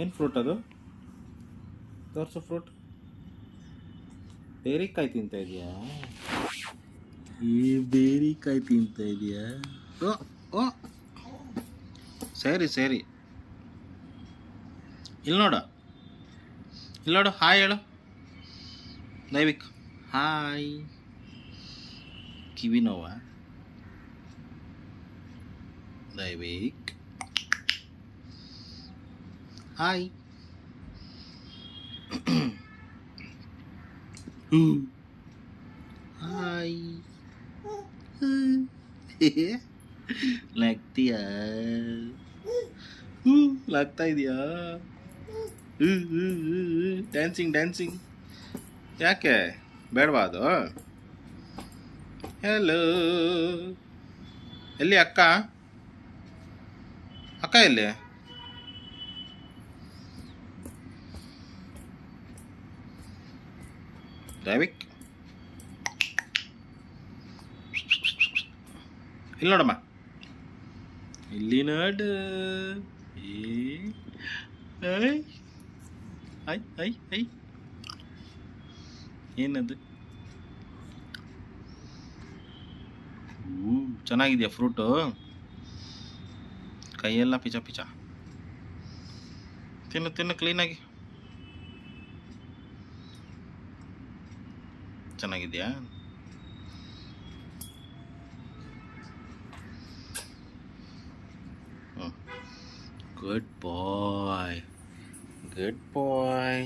ಏನು ಫ್ರೂಟ್ ಅದು? ತೋರಿಸು ಫ್ರೂಟ್. ಬೇರಿಕಾಯಿ ತಿಂತ ಇದೆಯಾ? ಈ ಬೇರಿಕಾಯಿ ತಿಂತ ಇದೆಯಾ? ಓ ಓ, ಸರಿ ಸರಿ. ಇಲ್ಲಿ ನೋಡು, ಇಲ್ಲಿ ನೋಡು, ಹಾಯ್ ಹೇಳು ದೈವಿಕ್. ಹಾಯ್. ಕಿವಿ ನೋವಾ ದೈವಿಕ್? ಹಾಯ್. ಹಾಯ್. ಲಾಗ್ತೀಯಾ? ಲಾಗ್ತಾ ಇದೆಯಾ? Dancing dancing. ಯಾಕೆ ಬೇಡವಾ ಅದು? ಹೆಲೋ. ಎಲ್ಲಿ ಅಕ್ಕ? ಅಕ್ಕ ಎಲ್ಲಿ? ದೈವಿಕ್ ಇಲ್ಲಿ ನೋಡಮ್ಮ, ಇಲ್ಲಿ ನೋಡು. ಐ ಐ ಐ ಐ, ಏನದು? ಚೆನ್ನಾಗಿದೆಯಾ ಫ್ರೂಟು? ಕೈಯೆಲ್ಲ ಪಿಚ ಪಿಚ. ತಿನ್ನು ತಿನ್ನು ಕ್ಲೀನಾಗಿ. ಚೆನ್ನಾಗಿದೆಯಾ? ಗುಡ್ ಬಾಯ್, ಗುಡ್ ಬಾಯ್.